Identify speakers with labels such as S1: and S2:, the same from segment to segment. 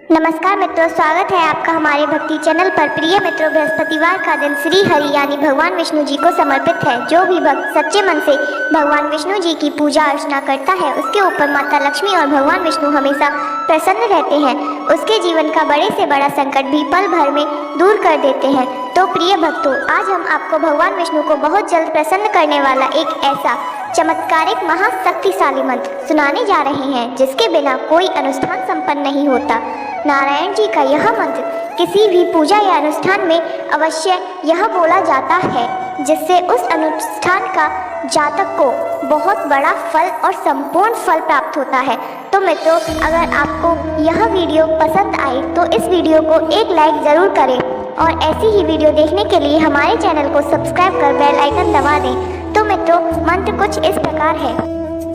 S1: नमस्कार मित्रों, स्वागत है आपका हमारे भक्ति चैनल पर। प्रिय मित्रों, बृहस्पतिवार का दिन श्री हरि यानी भगवान विष्णु जी को समर्पित है। जो भी भक्त सच्चे मन से भगवान विष्णु जी की पूजा अर्चना करता है, उसके ऊपर माता लक्ष्मी और भगवान विष्णु हमेशा प्रसन्न रहते हैं। उसके जीवन का बड़े से बड़ा संकट भी पल भर में दूर कर देते हैं। तो प्रिय भक्तों, आज हम आपको भगवान विष्णु को बहुत जल्द प्रसन्न करने वाला एक ऐसा चमत्कारिक महाशक्तिशाली मंत्र सुनाने जा रहे हैं, जिसके बिना कोई अनुष्ठान संपन्न नहीं होता। नारायण जी का यह मंत्र किसी भी पूजा या अनुष्ठान में अवश्य यह बोला जाता है, जिससे उस अनुष्ठान का जातक को बहुत बड़ा फल और संपूर्ण फल प्राप्त होता है। तो मित्रों, अगर आपको यह वीडियो पसंद आए तो इस वीडियो को एक लाइक ज़रूर करें और ऐसी ही वीडियो देखने के लिए हमारे चैनल को सब्सक्राइब कर बेल आइकन दबा दें। तो मित्रों, मंत्र कुछ इस प्रकार है।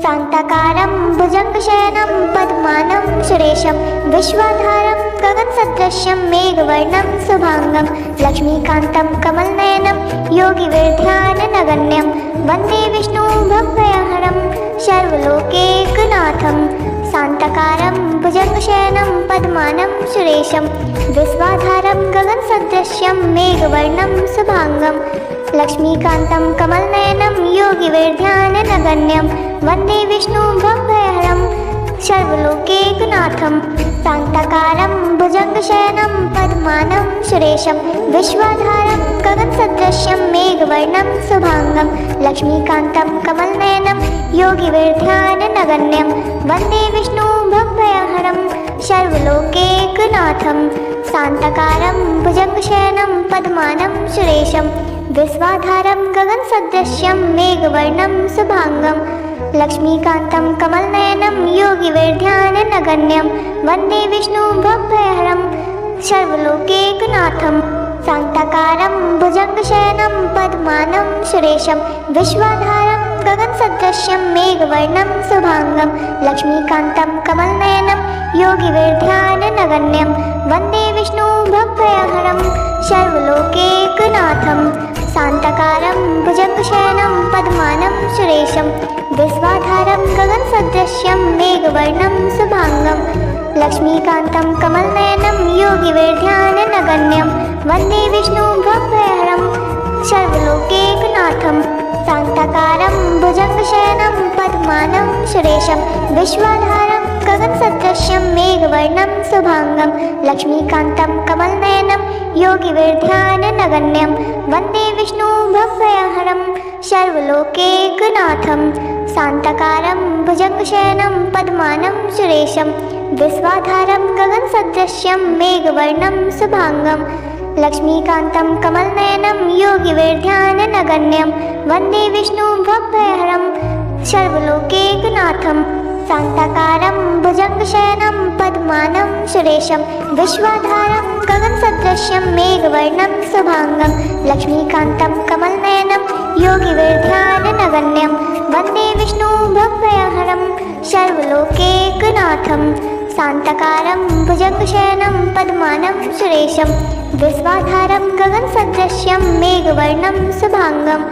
S1: शांताकारं भुजंगशयनं पद्मानं सुरेशं विश्वाधारं गगनसदृशं मेघवर्णं शुभांगं लक्ष्मीकान्तं कमलनयनं योगिविरध्याननगण्यं वन्दे विष्णुं भव्यहरं सर्वलोकैकनाथं। शांताकारं भुजंगशयनं पद्मानं सुरेशं विश्वाधारं गगनसदृशं मेघवर्णं शुभांगं लक्ष्मीकान्तं कमलनयनं योगिविरध्याननगण्यं वन्दे विष्णुं भव्यहरं सर्वलोकैकनाथं। शांताकारं भुजंगशयनं पद्मानं सुरेशं विश्वाधारं गगनसदृशं मेघवर्णं शुभांगं लक्ष्मीकान्तं कमलनयनं योगिविरध्याननगण्यं वन्दे विष्णुं भव्यहरं सर्वलोकैकनाथं। शांताकारं भुजंगशयनं पद्मानं सुरेशं विश्वाधारं गगनसदृशं मेघवर्णं शुभांगं लक्ष्मीकान्तं कमलनयनं योगिविरध्याननगण्यं वन्दे विष्णुं भव्यहरं सर्वलोकैकनाथं। शांताकारं भुजंगशयनं पद्मानं सुरेशं विश्वाधारं गगनसदृशं मेघवर्णं शुभांगं लक्ष्मीकान्तं कमलनयनं योगिविरध्याननगण्यं वन्दे विष्णुं भव्यहरं सर्वलोकैकनाथं। शांताकारं भुजंगशयनं पद्मानं सुरेशं विश्वाधारं गगनसदृशं मेघवर्णं शुभांगं लक्ष्मीकान्तं कमलनयनं योगिविरध्याननगण्यं वन्दे विष्णुं भव्यहरं सर्वलोकैकनाथं। शांताकारं भुजंगशयनं पद्मानं सुरेशं विश्वाधारं गगनसदृशं मेघवर्णं शुभांगं लक्ष्मीकान्तं कमलनयनं योगिविरध्याननगण्यं वन्दे विष्णुं भव्यहरं सर्वलोकैकनाथं। शांताकारं भुजंगशयनं पद्मानं सुरेशं विश्वाधारं गगनसदृशं मेघवर्णं शुभांगं लक्ष्मीकान्तं कमलनयनं योगिविरध्याननगण्यं वन्दे विष्णुं भव्यहरं सर्वलोकैकनाथं। शांताकारं भुजंगशयनं पद्मानं सुरेशं विश्वाधारं गगनसदृशं मेघवर्णं शुभांगं लक्ष्मीकान्तं कमलनयनं योगिविरध्याननगण्यं वन्दे विष्णुं भव्यहरं सर्वलोकैकनाथं। शांताकारं भुजंगशयनं पद्मानं सुरेशं विश्वाधारं गगनसदृशं मेघवर्णं शुभांगं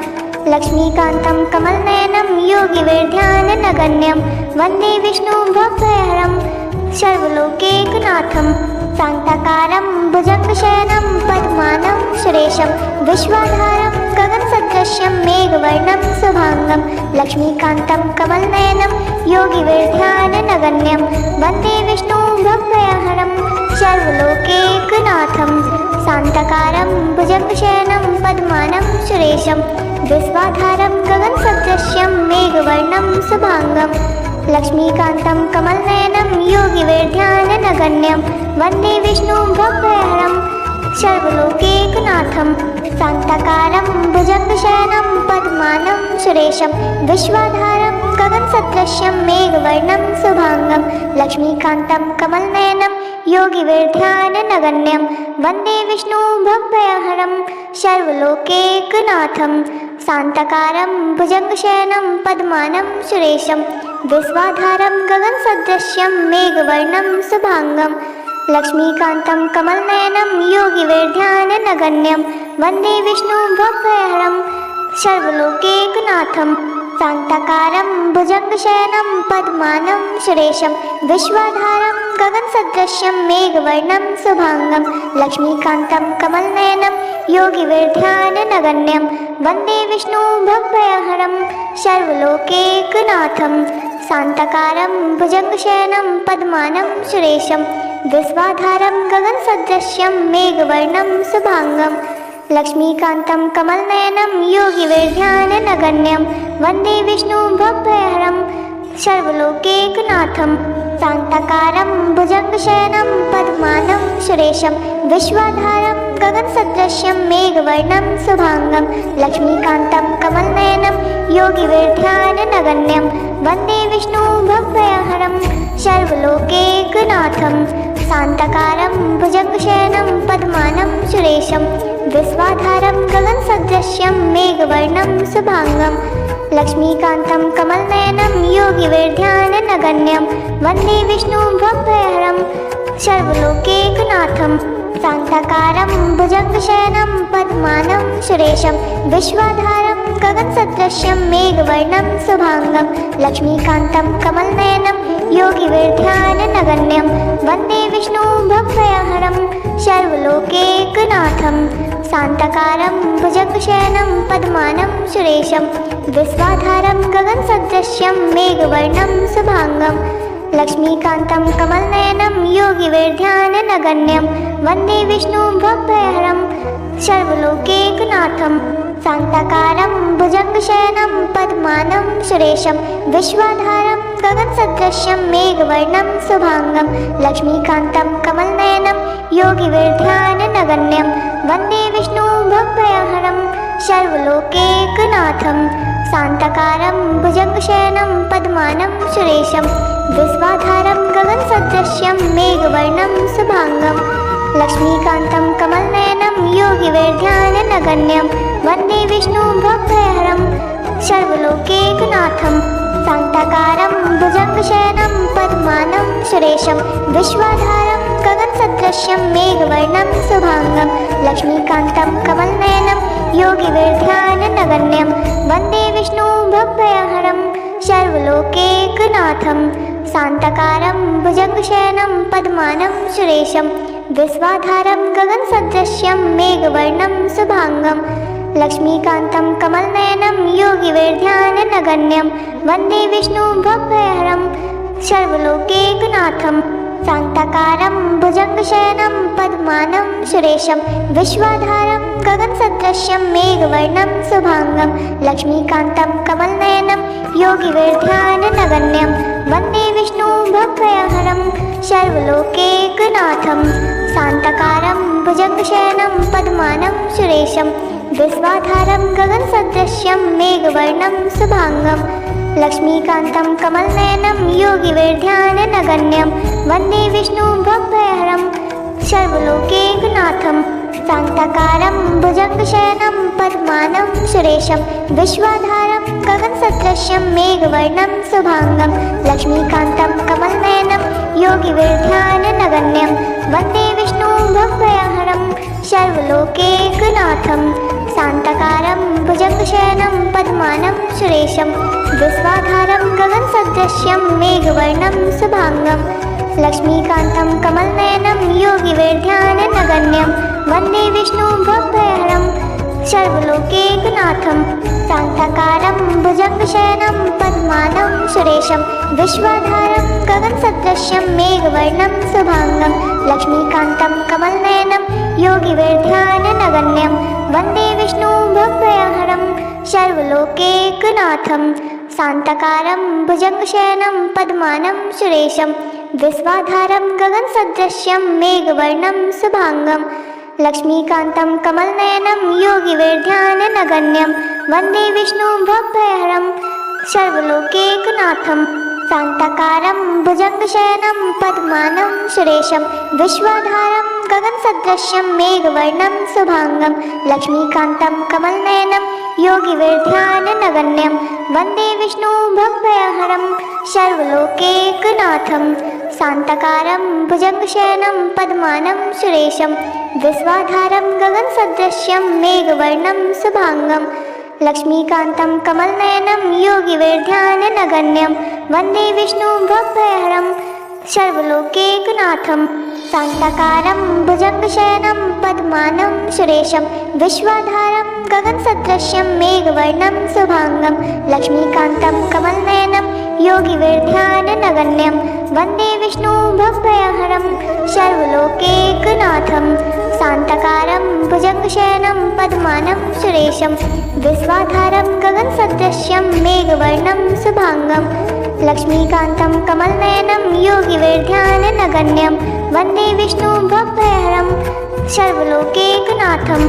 S1: लक्ष्मीकान्तं कमलनयनं योगिविरध्याननगण्यं वन्दे विष्णुं भव्यहरं सर्वलोकैकनाथं। शांताकारं भुजंगशयनं पद्मानं सुरेशं विश्वाधारं गगनसदृशं मेघवर्णं शुभांगं लक्ष्मीकान्तं कमलनयनं योगिविरध्याननगण्यं वन्दे विष्णुं भव्यहरं सर्वलोकैकनाथं। शांताकारं भुजंगशयनं पद्मानं सुरेशं विश्वाधारं गगनसदृशं मेघवर्णं शुभांगं लक्ष्मीकान्तं कमलनयनं योगिविरध्याननगण्यं वन्दे विष्णुं भव्यहरं सर्वलोकैकनाथं। शांताकारं भुजंगशयनं पद्मानं सुरेशं विश्वाधारं गगनसदृशं मेघवर्णं शुभांगं लक्ष्मीकान्तं कमलनयनं योगिविरध्याननगण्यं वन्दे विष्णुं भव्यहरं सर्वलोकैकनाथं। शांताकारं भुजंगशयनं पद्मानं सुरेशं विश्वाधारं गगनसदृशं मेघवर्णं शुभांगं लक्ष्मीकान्तं कमलनयनं योगिविरध्याननगण्यं वन्दे विष्णुं भव्यहरं सर्वलोकैकनाथं। शान्ताकारं भुजङ्गशयनं पद्मानं सुरेशं विश्वाधारं गगनसदृशं मेघवर्णं शुभांगं लक्ष्मीकान्तं कमलनयनं योगिविध्याननगण्यं वन्दे विष्णुं भवभयहरं सर्वलोकैकनाथं। शान्ताकारं भुजङ्गशयनं पद्मानं सुरेशं विश्वाधारं गगनसदृशं मेघवर्णं शुभांगं लक्ष्मीकान्तं कमलनयनं योगिविध्याननगण्यं वन्दे विष्णुं भवभयहरं सर्वलोकैकनाथं। शान्ताकारं भुजङ्गशयनं पद्मानं सुरेशं विश्वाधारं गगनसदृशं मेघवर्णं शुभांगं लक्ष्मीकान्तं कमलनयनं योगिविध्याननगण्यं वन्दे विष्णुं भवभयहरं सर्वलोकैकनाथं। शान्ताकारं भुजङ्गशयनं पद्मानं सुरेशं विश्वाधारं गगनसदृशं मेघवर्णं शुभांगं लक्ष्मीकान्तं कमलनयनं योगिविध्याननगण्यं वन्दे विष्णुं भवभयहरं सर्वलोकैकनाथं। शान्ताकारं भुजङ्गशयनं पद्मानं सुरेशं विश्वाधारं गगनसदृशं मेघवर्णं शुभांगं लक्ष्मीकान्तं कमलनयनं योगिविध्याननगण्यं वन्दे विष्णुं भवभयहरं सर्वलोकैकनाथं। शान्ताकारं भुजङ्गशयनं पद्मानं सुरेशं विश्वाधारं गगनसदृशं मेघवर्णं शुभांगं लक्ष्मीकान्तं कमलनयनं योगिविध्याननगण्यं वन्दे विष्णुं भवभयहरं सर्वलोकैकनाथं। शान्ताकारं भुजङ्गशयनं पद्मानं सुरेशं विश्वाधारं गगनसदृशं मेघवर्णं शुभांगं लक्ष्मीकान्तं कमलनयनं योगिविध्याननगण्यं वन्दे विष्णुं भवभयहरं सर्वलोकैकनाथं। शान्ताकारं भुजङ्गशयनं पद्मानं सुरेशं विश्वाधारं गगनसदृशं मेघवर्णं शुभांगं लक्ष्मीकान्तं कमलनयनं योगिविध्याननगण्यं वन्दे विष्णुं भवभयहरं सर्वलोकैकनाथं। शान्ताकारं भुजङ्गशयनं पद्मानं सुरेशं विश्वाधारं गगनसदृशं मेघवर्णं शुभांगं लक्ष्मीकान्तं कमलनयनं योगिविध्याननगण्यं वन्दे विष्णुं भवभयहरं सर्वलोकैकनाथं। शान्ताकारं भुजङ्गशयनं पद्मानं सुरेशं विश्वाधारं गगनसदृशं मेघवर्णं शुभांगं लक्ष्मीकान्तं कमलनयनं योगिविध्याननगण्यं वन्दे विष्णुं भवभयहरं सर्वलोकैकनाथं। शान्ताकारं भुजङ्गशयनं पद्मानं सुरेशं विश्वाधारं गगनसदृशं मेघवर्णं शुभांगं लक्ष्मीकान्तं कमलनयनं योगिविध्याननगण्यं वन्दे विष्णुं भवभयहरं सर्वलोकैकनाथं। शान्ताकारं भुजङ्गशयनं पद्मानं सुरेशं विश्वाधारं गगनसदृशं मेघवर्णं शुभांगं लक्ष्मीकान्तं कमलनयनं योगिविध्याननगण्यं वन्दे विष्णुं भवभयहरं सर्वलोकैकनाथं। शान्ताकारं भुजङ्गशयनं पद्मानं सुरेशं विश्वाधारं गगनसदृशं मेघवर्णं शुभांगं लक्ष्मीकान्तं कमलनयनं योगिविध्याननगण्यं वन्दे विष्णुं भवभयहरं सर्वलोकैकनाथं। शान्ताकारं भुजङ्गशयनं पद्मानं सुरेशं विश्वाधारं गगनसदृशं मेघवर्णं शुभांगं लक्ष्मीकान्तं कमलनयनं योगिविध्याननगण्यं वन्दे विष्णुं भवभयहरं सर्वलोकैकनाथं। शान्ताकारं भुजङ्गशयनं पद्मानं सुरेशं विश्वाधारं गगनसदृशं मेघवर्णं शुभांगं लक्ष्मीकान्तं कमलनयनं योगिविध्याननगण्यं वन्दे विष्णुं भवभयहरं सर्वलोकैकनाथं। शान्ताकारं भुजङ्गशयनं पद्मानं सुरेशं विश्वाधारं गगनसदृशं मेघवर्णं शुभांगं लक्ष्मीकान्तं कमलनयनं योगिविध्याननगण्यं वन्दे विष्णुं भवभयहरं सर्वलोकैकनाथं। शान्ताकारं भुजङ्गशयनं पद्मानं सुरेशं विश्वाधारं गगनसदृशं मेघवर्णं शुभांगं लक्ष्मीकान्तं कमलनयनं योगिविध्याननगण्यं वन्दे विष्णुं भवभयहरं सर्वलोकैकनाथं। शान्ताकारं भुजङ्गशयनं पद्मानं सुरेशं विश्वाधारं गगनसदृशं मेघवर्णं शुभांगं लक्ष्मीकान्तं कमलनयनं योगिवेर्ध्याननगण्यं वन्दे विष्णुं भवभयहरं सर्वलोकैकनाथं शान्ताकारं भुजङ्गशयनं पद्मानं सुरेशं विश्वाधारं गगनसदृशं मेघवर्णं शुभांगं लक्ष्मीकान्तं कमलनयनं योगिवेर्ध्याननगण्यं वन्दे विष्णुं भवभयहरं सर्वलोकैकनाथं शान्ताकारं भुजङ्गशयनं पद्मानं सुरेशं विश्वाधारं गगनसदृशं मेघवर्णं शुभांगं लक्ष्मीकान्तं कमलनयनं योगिवेर्ध्याननगण्यं वन्दे विष्णुं भवभयहरं सर्वलोकैकनाथं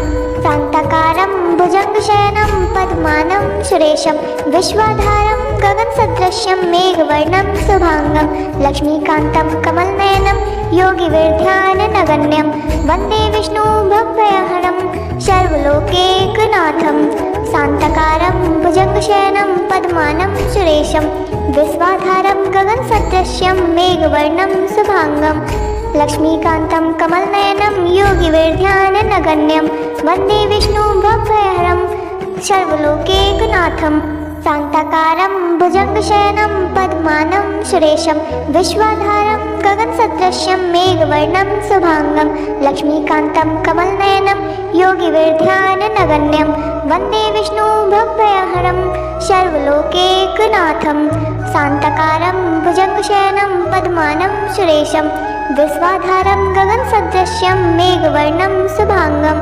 S1: शान्ताकारं भुजङ्गशयनं पद्मानं सुरेशं विश्वाधारं गगनसदृशं मेघवर्णं शुभांगं लक्ष्मीकान्तं कमलनयनं योगिवेर्ध्याननगण्यं वन्दे विष्णुं भवभयहरं सर्वलोकैकनाथं शान्ताकारं भुजङ्गशयनं पद्मानं सुरेशं विश्वाधारं गगनसदृशं मेघवर्णं शुभांगं लक्ष्मीकान्तं कमलनयनं योगिवेर्ध्याननगण्यं वन्दे विष्णुं भवभयहरं सर्वलोकैकनाथं शान्ताकारं भुजङ्गशयनं पद्मानं सुरेशं विश्वाधारं गगनसदृशं मेघवर्णं शुभांगं लक्ष्मीकान्तं कमलनयनं योगिवेर्ध्याननगण्यं वन्दे विष्णुं भवभयहरं सर्वलोकैकनाथं शान्ताकारं भुजङ्गशयनं पद्मानं सुरेशं विश्वाधारं गगनसदृशं मेघवर्णं शुभांगं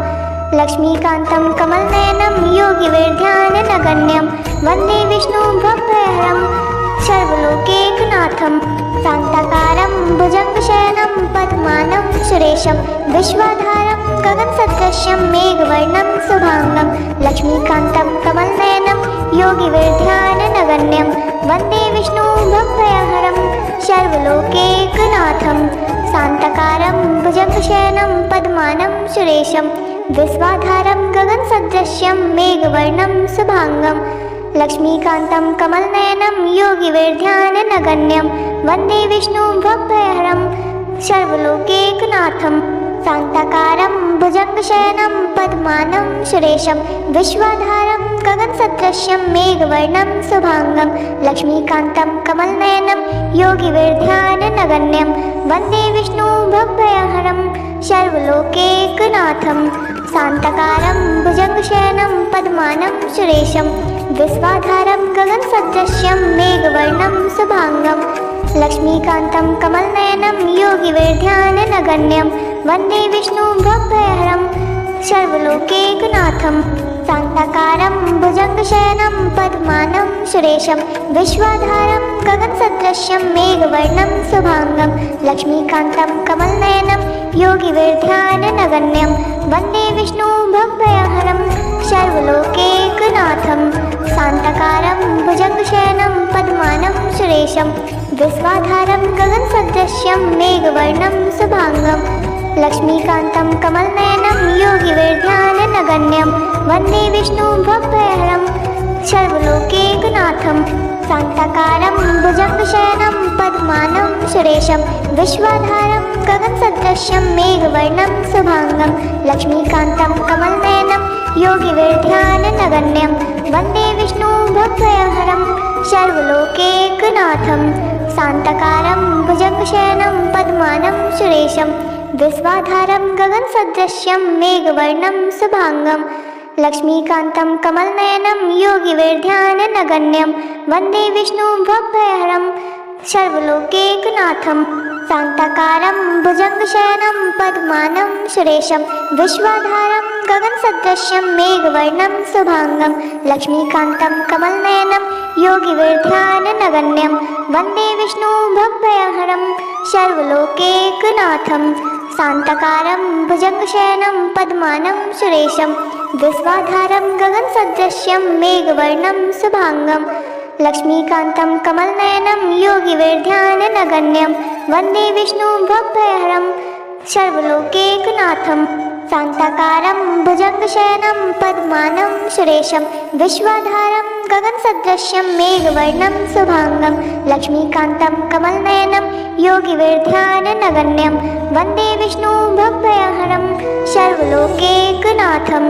S1: लक्ष्मीकान्तं कमलनयनं योगिवेर्ध्याननगण्यं वन्दे विष्णुं भवभयहरं सर्वलोकैकनाथं शान्ताकारं भुजङ्गशयनं पद्मानं सुरेशं विश्वाधारं गगनसदृशं मेघवर्णं शुभांगं लक्ष्मीकान्तं कमलनयनं योगिवेर्ध्याननगण्यं वन्दे विष्णुं भवभयहरं सर्वलोकैकनाथं शान्ताकारं भुजङ्गशयनं पद्मानं सुरेशं विश्वाधारं गगनसदृशं मेघवर्णं शुभांगं लक्ष्मीकान्तं कमलनयनं योगिवेर्ध्याननगण्यं वन्दे विष्णुं भवभयहरं सर्वलोकैकनाथं शान्ताकारं भुजङ्गशयनं पद्मानं सुरेशं विश्वाधारं गगनसदृशं मेघवर्णं शुभांगं लक्ष्मीकान्तं कमलनयनं योगिवेर्ध्याननगण्यं वन्दे विष्णुं भवभयहरं सर्वलोकैकनाथं शान्ताकारं भुजङ्गशयनं पद्मानं सुरेशं विश्वाधारं गगनसदृशं मेघवर्णं शुभांगं लक्ष्मीकान्तं कमलनयनं योगिवेर्ध्याननगण्यं वन्दे विष्णुं भवभयहरं सर्वलोकैकनाथं शान्ताकारं भुजङ्गशयनं पद्मानं सुरेशं विश्वाधारं गगनसदृशं मेघवर्णं शुभांगं लक्ष्मीकान्तं कमलनयनं योगिवेर्ध्याननगण्यं वन्दे विष्णुं भवभयहरं सर्वलोकैकनाथं शान्ताकारं भुजङ्गशयनं पद्मानं सुरेशं विश्वाधारं गगनसदृशं मेघवर्णं शुभांगं लक्ष्मीकान्तं कमलनयनं योगिवेर्ध्याननगण्यं वन्दे विष्णुं भवभयहरं सर्वलोकैकनाथं शान्ताकारं भुजङ्गशयनं पद्मानं सुरेशं विश्वाधारं गगनसदृशं मेघवर्णं शुभांगं लक्ष्मीकान्तं कमलनयनं योगिवेर्ध्याननगण्यं वन्दे विष्णुं भवभयहरं सर्वलोकैकनाथं शान्ताकारं भुजङ्गशयनं पद्मानं सुरेशं विश्वाधारं गगनसदृशं मेघवर्णं शुभांगं लक्ष्मीकान्तं कमलनयनं योगिवेर्ध्याननगण्यं वन्दे विष्णुं भवभयहरं सर्वलोकैकनाथं शान्ताकारं भुजङ्गशयनं पद्मानं सुरेशं विश्वाधारं गगनसदृशं मेघवर्णं शुभांगं लक्ष्मीकान्तं कमलनयनं योगिवेर्ध्याननगण्यं वन्दे विष्णुं भवभयहरं सर्वलोकैकनाथं शान्ताकारं भुजङ्गशयनं पद्मानं सुरेशं विश्वाधारं गगनसदृशं मेघवर्णं शुभांगं लक्ष्मीकान्तं कमलनयनं योगिवेर्ध्याननगण्यं वन्दे विष्णुं भवभयहरं सर्वलोकैकनाथं शान्ताकारं भुजङ्गशयनं पद्मानं सुरेशं विश्वाधारं गगनसदृशं मेघवर्णं शुभांगं लक्ष्मीकान्तं कमलनयनं योगिविध्याननगण्यं वन्दे विष्णुं भव्यहरं सर्वलोकैकनाथं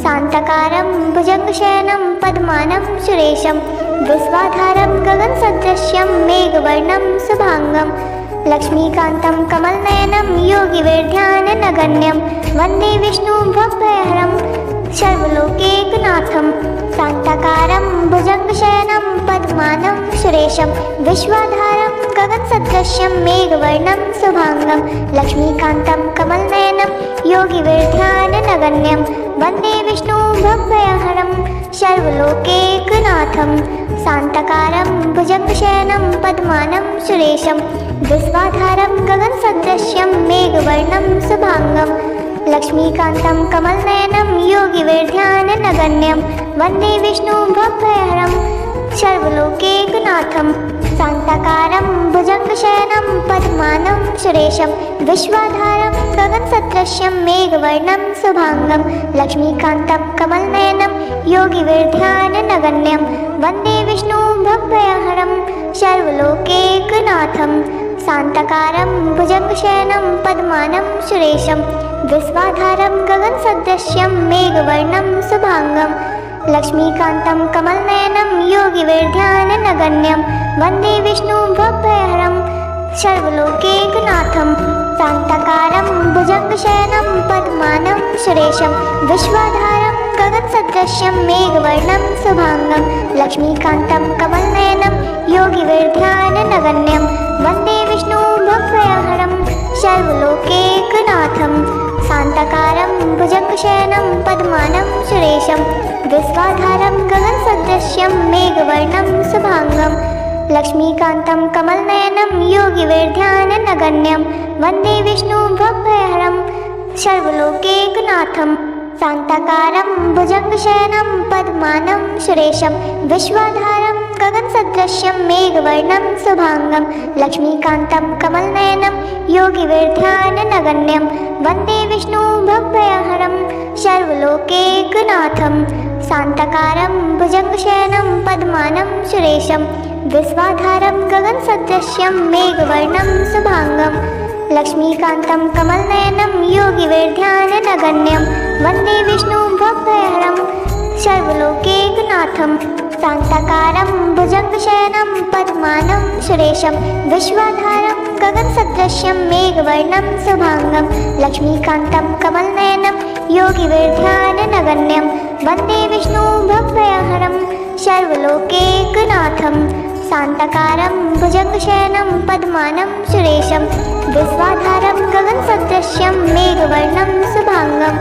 S1: शान्ताकारं भुजङ्गशयनं पद्मानं सुरेशं विश्वाधारं गगनसदृशं मेघवर्णं शुभांगं लक्ष्मीकान्तं कमलनयनं योगिविध्याननगण्यं वन्दे विष्णुं भव्यहरं सर्वलोकैकनाथं शान्ताकारं भुजङ्गशयनं पद्मानं सुरेशं विश्वाधारं गगनसदृशं मेघवर्णं शुभांगं लक्ष्मीकान्तं कमलनयनं योगिविध्याननगण्यं वन्दे विष्णुं भव्यहरं सर्वलोकैकनाथं शान्ताकारं भुजङ्गशयनं पद्मानं सुरेशं विश्वाधारं गगनसदृशं मेघवर्णं शुभांगं लक्ष्मीकान्तं कमलनयनं योगिविध्याननगण्यं वन्दे विष्णुं भव्यहरं सर्वलोकैकनाथं शान्ताकारं भुजङ्गशयनं पद्मानं सुरेशं विश्वाधारं गगनसदृशं मेघवर्णं शुभांगं लक्ष्मीकान्तं कमलनयनं योगिविध्याननगण्यं वन्दे विष्णुं भव्यहरं सर्वलोकैकनाथं शान्ताकारं भुजङ्गशयनं पद्मानं सुरेशं विश्वाधारं गगनसदृशं मेघवर्णं शुभांगं लक्ष्मीकान्तं कमलनयनं योगिविध्याननगण्यं वन्दे विष्णुं भव्यहरं सर्वलोकैकनाथं शान्ताकारं भुजङ्गशयनं पद्मानं सुरेशं विश्वाधारं गगनसदृशं मेघवर्णं शुभांगं लक्ष्मीकान्तं कमलनयनं योगिविध्याननगण्यं वन्दे विष्णुं भव्यहरं सर्वलोकैकनाथं शान्ताकारं भुजङ्गशयनं पद्मानं सुरेशं विश्वाधारं गगनसदृशं मेघवर्णं शुभांगं लक्ष्मीकान्तं कमलनयनं योगिविध्याननगण्यं वन्दे विष्णुं भव्यहरं सर्वलोकैकनाथं शान्ताकारं भुजङ्गशयनं पद्मानं सुरेशं विश्वाधारं गगनसदृशं मेघवर्णं शुभांगं लक्ष्मीकान्तं कमलनयनं योगिविध्याननगण्यं वन्दे विष्णुं भव्यहरं सर्वलोकैकनाथं शान्ताकारं भुजङ्गशयनं पद्मानं सुरेशं विश्वाधारं गगनसदृशं मेघवर्णं शुभांगं लक्ष्मीकान्तं कमलनयनं योगिविध्याननगण्यं वन्दे विष्णुं भव्यहरं सर्वलोकैकनाथं शान्ताकारं भुजङ्गशयनं पद्मानं सुरेशं विश्वाधारं गगनसदृशं मेघवर्णं शुभांगं लक्ष्मीकान्तं कमलनयनं योगिविध्याननगण्यं वन्दे विष्णुं भव्यहरं सर्वलोकैकनाथं शान्ताकारं भुजङ्गशयनं पद्मानं सुरेशं विश्वाधारं गगनसदृशं मेघवर्णं शुभांगं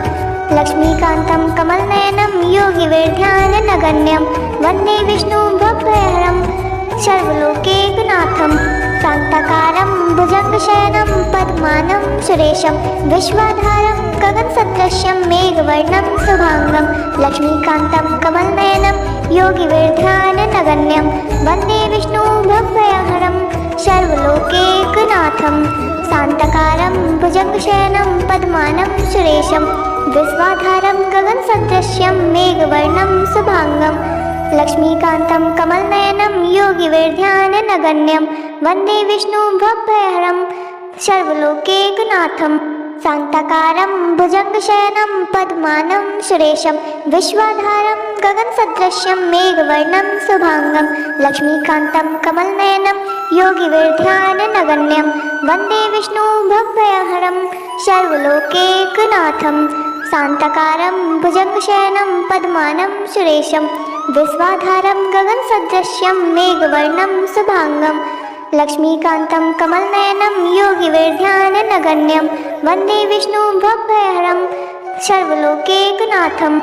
S1: लक्ष्मीकान्तं कमलनयनं योगिविध्याननगण्यं वन्दे विष्णुं भव्यहरं सर्वलोकैकनाथं शान्ताकारं भुजङ्गशयनं पद्मानं सुरेशं विश्वाधारं गगनसदृशं मेघवर्णं शुभांगं लक्ष्मीकान्तं कमलनयनं योगिविध्याननगण्यं वन्दे विष्णुं भव्यहरं सर्वलोकैकनाथं शान्ताकारं भुजङ्गशयनं पद्मानं सुरेशं विश्वाधारं गगनसदृशं मेघवर्णं शुभांगं लक्ष्मीकान्तं कमलनयनं योगिविध्याननगण्यं वन्दे विष्णुं भव्यहरं सर्वलोकैकनाथं शान्ताकारं भुजङ्गशयनं पद्मानं सुरेशं विश्वाधारं गगनसदृशं मेघवर्णं शुभांगं लक्ष्मीकान्तं कमलनयनं योगिविध्याननगण्यं वन्दे विष्णुं भव्यहरं सर्वलोकैकनाथं शान्ताकारं भुजङ्गशयनं पद्मानं सुरेशं विश्वाधारं गगनसदृशं मेघवर्णं शुभांगं लक्ष्मीकान्तं कमलनयनं योगिविध्याननगण्यं वन्दे विष्णुं भव्यहरं सर्वलोकैकनाथं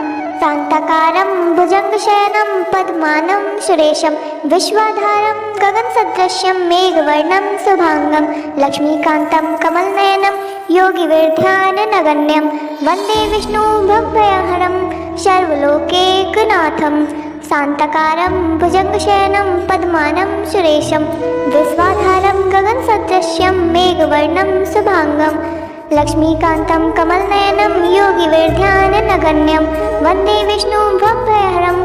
S1: शान्ताकारं भुजङ्गशयनं पद्मानं सुरेशं विश्वाधारं गगनसदृशं मेघवर्णं शुभांगं लक्ष्मीकान्तं कमलनयनं योगिविध्याननगण्यं वन्दे विष्णुं भव्यहरं सर्वलोकैकनाथं शान्ताकारं भुजङ्गशयनं पद्मानं सुरेशं विश्वाधारं गगनसदृशं मेघवर्णं शुभांगं लक्ष्मीकान्तं कमलनयनं योगिविर्ध्याननगण्यं वन्दे विष्णुं भवभयहरं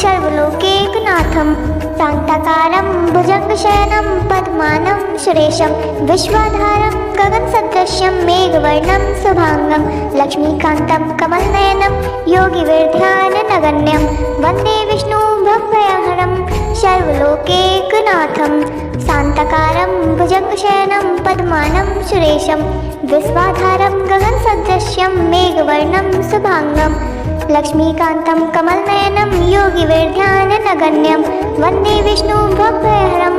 S1: सर्वलोकैकनाथं शान्ताकारं भुजङ्गशयनं पद्मानं सुरेशं विश्वाधारं गगनसदृशं मेघवर्णं शुभांगं लक्ष्मीकान्तं कमलनयनं योगिविर्ध्याननगण्यं वन्दे विष्णुं भवभयहरं सर्वलोकैकनाथं शान्ताकारं भुजङ्गशयनं पद्मानं सुरेशं विश्वाधारं गगनसदृशं मेघवर्णं शुभांगं लक्ष्मीकान्तं कमलनयनं योगिविर्ध्याननगण्यं वन्दे विष्णुं भवभयहरं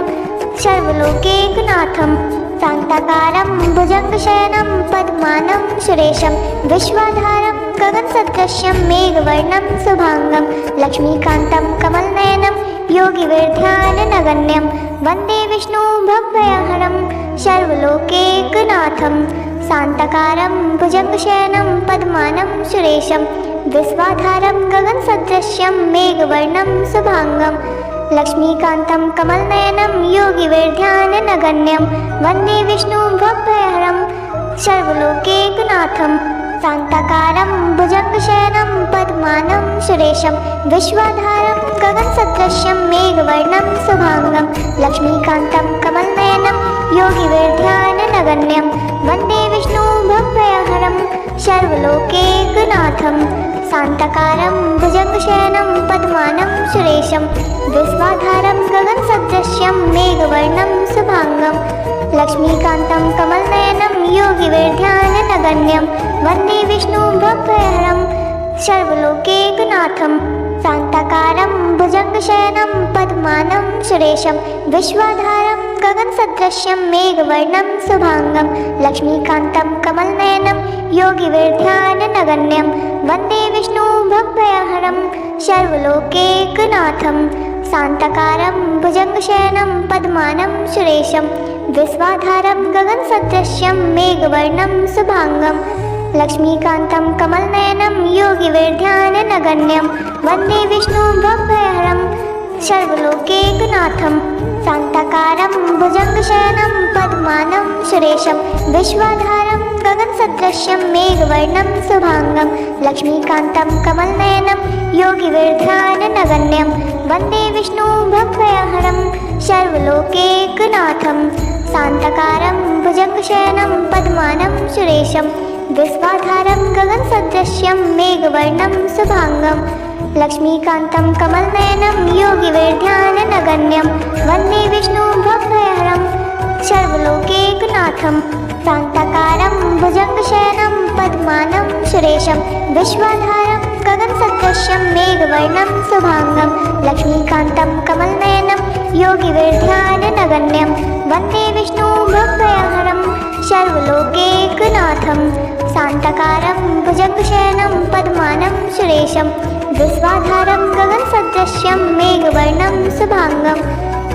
S1: सर्वलोकैकनाथं शान्ताकारं भुजङ्गशयनं पद्मानं सुरेशं विश्वाधारं गगनसदृशं मेघवर्णं शुभांगं लक्ष्मीकान्तं कमलनयनं योगिविर्ध्याननगण्यं वन्दे विष्णुं भवभयहरं सर्वलोकैकनाथं शान्ताकारं भुजङ्गशयनं पद्मानं सुरेशं विश्वाधारं गगनसदृशं मेघवर्णं शुभांगं लक्ष्मीकान्तं कमलनयनं योगिविर्ध्याननगण्यं वन्दे विष्णुं भवभयहरं सर्वलोकैकनाथं शान्ताकारं भुजङ्गशयनं पद्मानं सुरेशं विश्वाधारं गगनसदृशं मेघवर्णं शुभांगं लक्ष्मीकान्तं कमलनयनं योगिविर्ध्याननगण्यं वन्दे विष्णुं भवभयहरं सर्वलोकैकनाथं शान्ताकारं भुजङ्गशयनं पद्मानं सुरेशं विश्वाधारं गगनसदृशं मेघवर्णं शुभांगं लक्ष्मीकान्तं कमलनयनं योगिविर्ध्याननगण्यं वन्दे विष्णुं भवभयहरं सर्वलोकैकनाथं शान्ताकारं भुजङ्गशयनं पद्मानं सुरेशं विश्वाधारं गगनसदृशं मेघवर्णं शुभांगं लक्ष्मीकान्तं कमलनयनं योगिविर्ध्याननगण्यं वन्दे विष्णुं भवभयहरं सर्वलोकैकनाथं शान्ताकारं भुजङ्गशयनं पद्मानं सुरेशं विश्वाधारं गगनसदृशं मेघवर्णं शुभांगं लक्ष्मीकान्तं कमलनयनं योगिविर्ध्याननगण्यं वन्दे विष्णुं भवभयहरं सर्वलोकैकनाथं शान्ताकारं भुजङ्गशयनं पद्मानं सुरेशं विश्वाधारं गगनसदृशं मेघवर्णं शुभांगं लक्ष्मीकान्तं कमलनयनं योगिविर्ध्याननगण्यं वन्दे विष्णुं भवभयहरं सर्वलोकैकनाथं शान्ताकारं भुजङ्गशयनं पद्मानं सुरेशं विश्वाधारं गगनसदृशं मेघवर्णं शुभांगं लक्ष्मीकान्तं कमलनयनं योगिविर्ध्याननगण्यं वन्दे विष्णुं भवभयहरं सर्वलोकैकनाथं शान्ताकारं भुजङ्गशयनं पद्मानं सुरेशं विश्वाधारं गगनसदृशं मेघवर्णं शुभांगं लक्ष्मीकान्तं कमलनयनं योगिविर्ध्याननगण्यं वन्दे विष्णुं भवभयहरं सर्वलोकैकनाथं शान्ताकारं भुजङ्गशयनं पद्मानं सुरेशं विश्वाधारं गगनसदृशं मेघवर्णं शुभांगं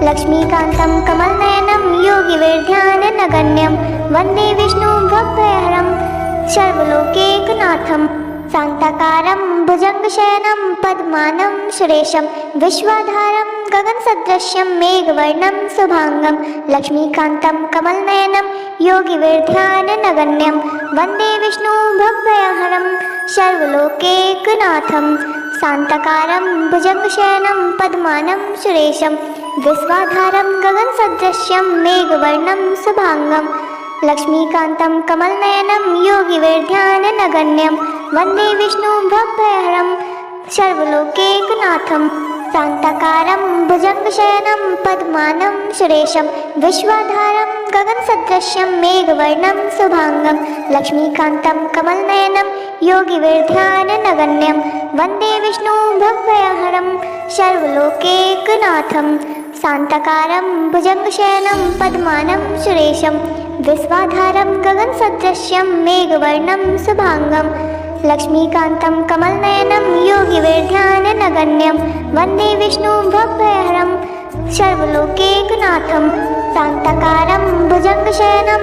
S1: लक्ष्मीकान्तं कमलनयनं योगिविर्ध्याननगण्यं वन्दे विष्णुं भवभयहरं सर्वलोकैकनाथं शान्ताकारं भुजङ्गशयनं पद्मानं सुरेशं विश्वाधारं गगनसदृशं मेघवर्णं शुभांगं लक्ष्मीकान्तं कमलनयनं योगिविर्ध्याननगण्यं वन्दे विष्णुं भवभयहरं सर्वलोकैकनाथं शान्ताकारं भुजङ्गशयनं पद्मानं सुरेशं विश्वाधारं गगनसदृशं मेघवर्णं शुभांगं लक्ष्मीकान्तं कमलनयनं योगिविर्ध्याननगण्यं वन्दे विष्णुं भवभयहरं सर्वलोकैकनाथं शान्ताकारं भुजङ्गशयनं पद्मानं सुरेशं विश्वाधारं गगनसदृशं मेघवर्णं शुभांगं लक्ष्मीकान्तं कमलनयनं योगिविर्ध्याननगण्यं वन्दे विष्णुं भवभयहरं सर्वलोकैकनाथं शान्ताकारं भुजङ्गशयनं पद्मानं सुरेशं विश्वाधारं गगनसदृशं मेघवर्णं शुभांगं लक्ष्मीकान्तं कमलनयनं योगिविर्ध्याननगण्यं वन्दे विष्णुं भवभयहरं सर्वलोकैकनाथं शान्ताकारं भुजङ्गशयनं